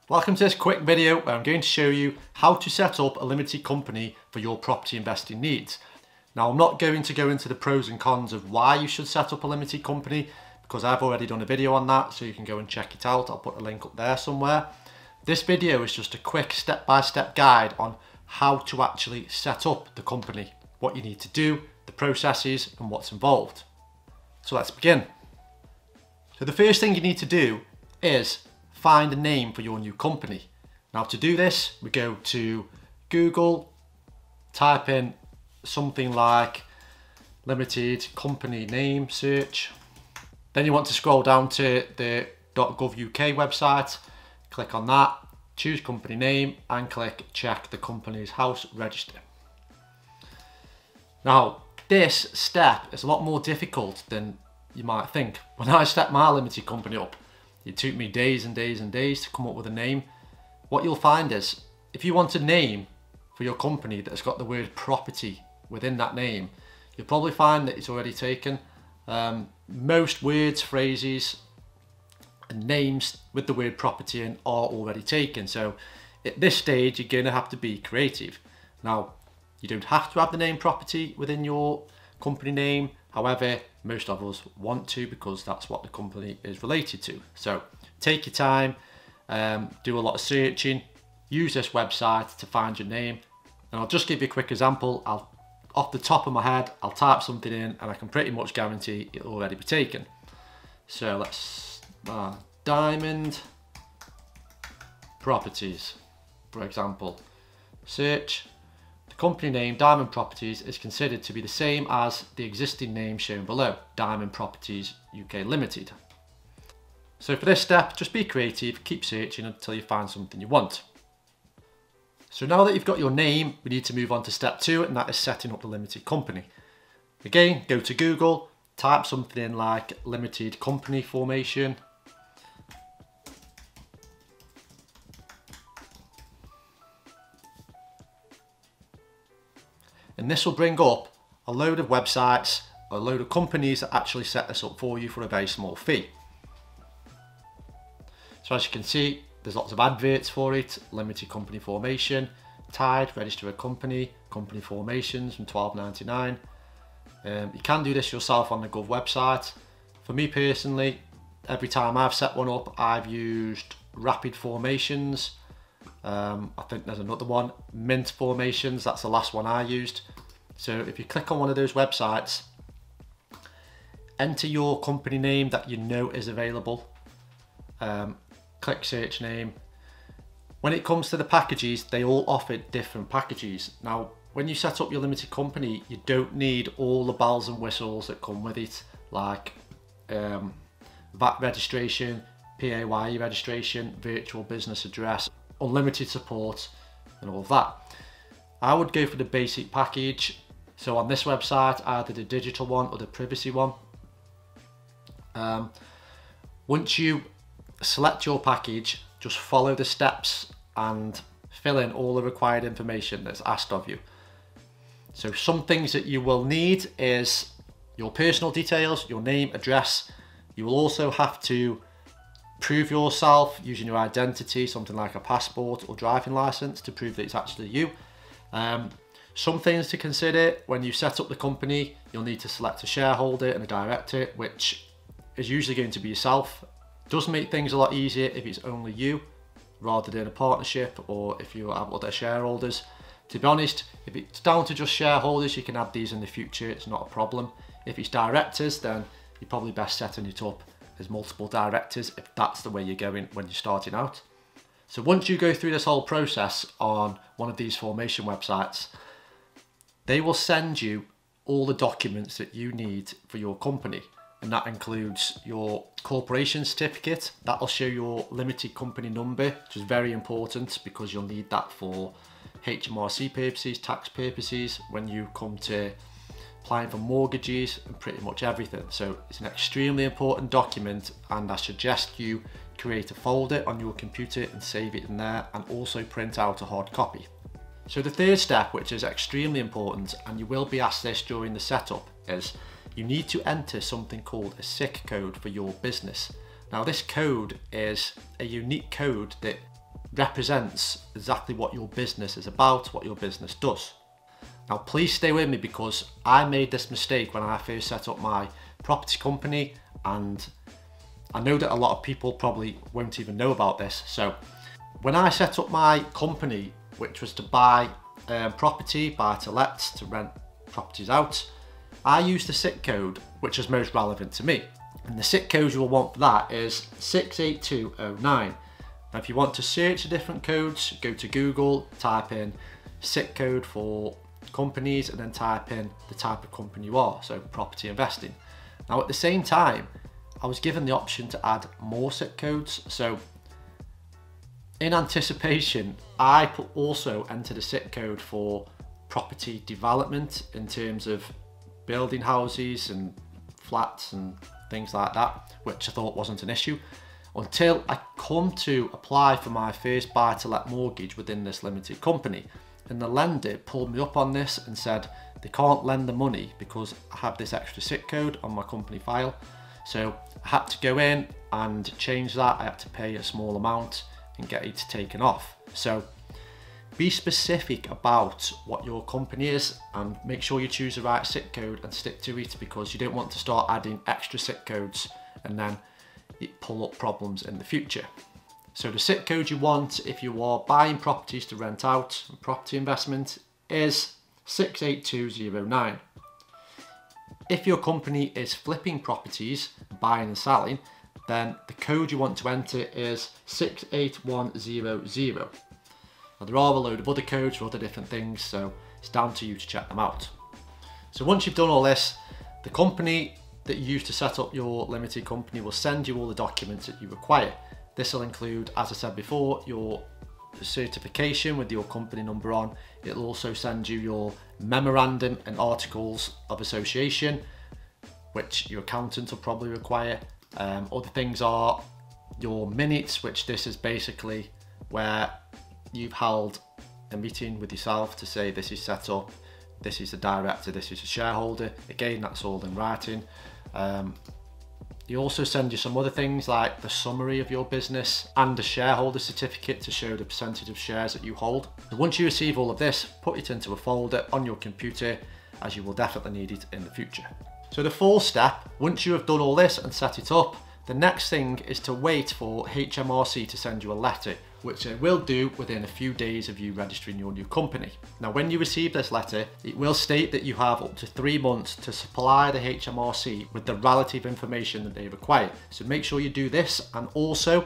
Welcome to this quick video where I'm going to show you how to set up a limited company for your property investing needs. Now, I'm not going to go into the pros and cons of why you should set up a limited company because I've already done a video on that, so you can go and check it out. I'll put a link up there somewhere. This video is just a quick step-by-step guide on how to actually set up the company, what you need to do, the processes and what's involved. So let's begin. So the first thing you need to do is find a name for your new company. Now, to do this, we go to Google, type in something like limited company name search. Then you want to scroll down to the .gov.uk website, click on that, choose company name and click check the company's house register. Now, this step is a lot more difficult than you might think. When I set my limited company up, it took me days and days and days to come up with a name. What you'll find is, if you want a name for your company that's got the word property within that name, you'll probably find that it's already taken. Most words, phrases, and names with the word property in are already taken. So at this stage, you're going to have to be creative. Now, you don't have to have the name property within your company name. However, most of us want to because that's what the company is related to. So take your time, do a lot of searching, use this website to find your name. And I'll just give you a quick example. Off the top of my head, I'll type something in and I can pretty much guarantee it'll already be taken. So let's, Diamond Properties, for example. Search. The company name Diamond Properties is considered to be the same as the existing name shown below, Diamond Properties UK Limited. So for this step, just be creative, keep searching until you find something you want. So now that you've got your name, we need to move on to step 2, and that is setting up the limited company. Again, go to Google, type something in like limited company formation. And this will bring up a load of websites, a load of companies that actually set this up for you for a very small fee. So as you can see, there's lots of adverts for it, limited company formation, Tide, register a company, company formations from $12.99. You can do this yourself on the Gov website. For me personally, every time I've set one up, I've used Rapid Formations. I think there's another one, Mint Formations, that's the last one I used. So if you click on one of those websites, enter your company name that you know is available, click search name. When it comes to the packages, they all offer different packages. Now, when you set up your limited company, you don't need all the bells and whistles that come with it, like VAT registration, PAYE registration, virtual business address, unlimited support and all of that. I would go for the basic package. So on this website, either the digital one or the privacy one. Once you select your package, just follow the steps and fill in all the required information that's asked of you. So some things that you will need is your personal details, your name, address. You will also have to prove yourself using your identity, something like a passport or driving license to prove that it's actually you. Some things to consider when you set up the company, you'll need to select a shareholder and a director, which is usually going to be yourself. It does make things a lot easier if it's only you rather than a partnership or if you have other shareholders. To be honest, if it's down to just shareholders, you can add these in the future, it's not a problem. If it's directors, then you're probably best setting it up as multiple directors if that's the way you're going when you're starting out. So once you go through this whole process on one of these formation websites, they will send you all the documents that you need for your company. And that includes your corporation certificate. That'll show your limited company number, which is very important because you'll need that for HMRC purposes, tax purposes, when you come to applying for mortgages and pretty much everything. So it's an extremely important document, and I suggest you create a folder on your computer and save it in there, and also print out a hard copy. So the third step, which is extremely important, and you will be asked this during the setup, is you need to enter something called a SIC code for your business. Now this code is a unique code that represents exactly what your business is about, what your business does. Now please stay with me, because I made this mistake when I first set up my property company, and I know that a lot of people probably won't even know about this. So when I set up my company, which was to buy property, buy to let, to rent properties out, I used the SIT code, which is most relevant to me. And the SIT code you will want for that is 68209. Now if you want to search the different codes, go to Google, type in SIT code for companies, and then type in the type of company you are, so property investing. Now at the same time, I was given the option to add more SIT codes. So in anticipation, I also entered a SIT code for property development, in terms of building houses and flats and things like that, which I thought wasn't an issue, until I come to apply for my first buy-to-let mortgage within this limited company. And the lender pulled me up on this and said they can't lend the money because I have this extra SIT code on my company file. So I had to go in and change that. I had to pay a small amount and get it taken off. So be specific about what your company is, and make sure you choose the right SIT code and stick to it, because you don't want to start adding extra SIT codes and then it pull up problems in the future. So the SIT code you want if you are buying properties to rent out and property investment is 68209. If your company is flipping properties, buying and selling, then the code you want to enter is 68100. Now there are a load of other codes for other different things, so it's down to you to check them out. So once you've done all this, the company that you use to set up your limited company will send you all the documents that you require. This will include, as I said before, your certification with your company number on. It'll also send you your memorandum and articles of association, which your accountant will probably require. Other things are your minutes, which this is basically where you've held a meeting with yourself to say this is set up, this is the director, this is the shareholder. Again, that's all in writing. You also send you some other things like the summary of your business and a shareholder certificate to show the percentage of shares that you hold. So once you receive all of this, put it into a folder on your computer, as you will definitely need it in the future. So the fourth step, once you have done all this and set it up, the next thing is to wait for HMRC to send you a letter, which they will do within a few days of you registering your new company. Now, when you receive this letter, it will state that you have up to 3 months to supply the HMRC with the relative information that they require. So make sure you do this, and also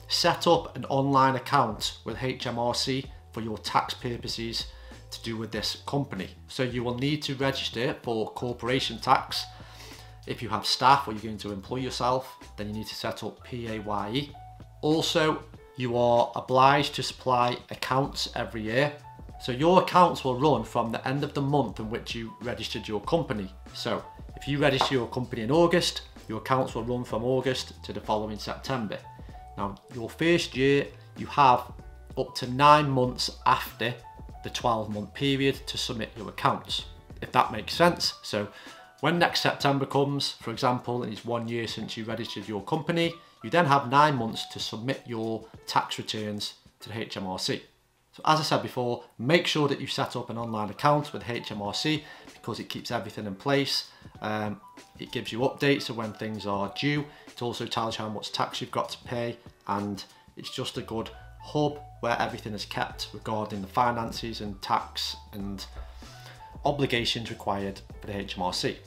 set up an online account with HMRC for your tax purposes to do with this company. So you will need to register for corporation tax. If you have staff or you're going to employ yourself, then you need to set up PAYE. Also, you are obliged to supply accounts every year. So your accounts will run from the end of the month in which you registered your company. So if you register your company in August, your accounts will run from August to the following September. Now, your first year, you have up to 9 months after the 12-month period to submit your accounts, if that makes sense. So when next September comes, for example, and it's 1 year since you registered your company, you then have 9 months to submit your tax returns to the HMRC. So as I said before, make sure that you set up an online account with HMRC, because it keeps everything in place. It gives you updates of when things are due. It also tells you how much tax you've got to pay, and it's just a good hub where everything is kept regarding the finances and tax and obligations required for the HMRC.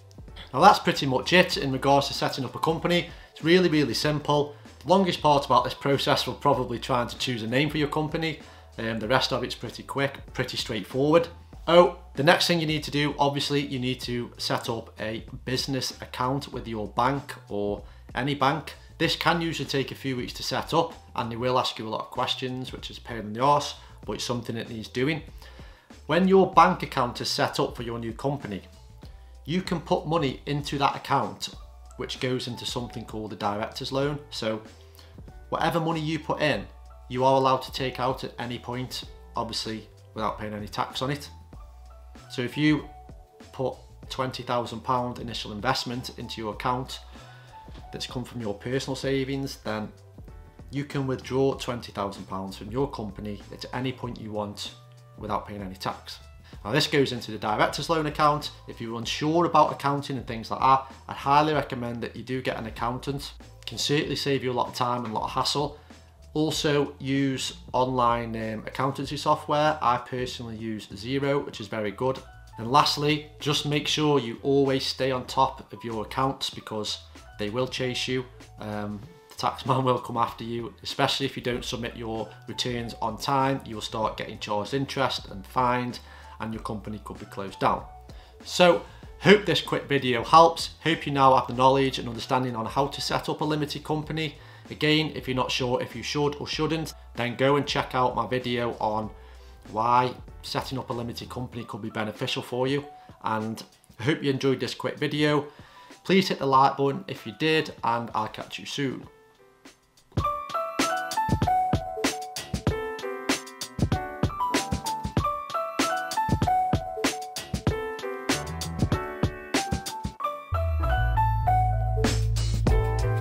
Now that's pretty much it in regards to setting up a company. It's really, really simple. The longest part about this process will probably trying to choose a name for your company. The rest of it's pretty quick, pretty straightforward. Oh, the next thing you need to do, obviously, you need to set up a business account with your bank or any bank. This can usually take a few weeks to set up, and they will ask you a lot of questions, which is a pain in the arse, but it's something that needs doing. When your bank account is set up for your new company, you can put money into that account, which goes into something called a director's loan. So whatever money you put in, you are allowed to take out at any point, obviously without paying any tax on it. So if you put £20,000 initial investment into your account that's come from your personal savings, then you can withdraw £20,000 from your company at any point you want without paying any tax. Now this goes into the director's loan account. If you're unsure about accounting and things like that, I'd highly recommend that you do get an accountant. It can certainly save you a lot of time and a lot of hassle. Also use online accountancy software. I personally use Xero, which is very good. And lastly, just make sure you always stay on top of your accounts because they will chase you. The taxman will come after you, especially if you don't submit your returns on time. You will start getting charged interest and fined, and your company could be closed down. So, hope this quick video helps. Hope you now have the knowledge and understanding on how to set up a limited company. Again, if you're not sure if you should or shouldn't, then go and check out my video on why setting up a limited company could be beneficial for you. And I hope you enjoyed this quick video. Please hit the like button if you did, and I'll catch you soon.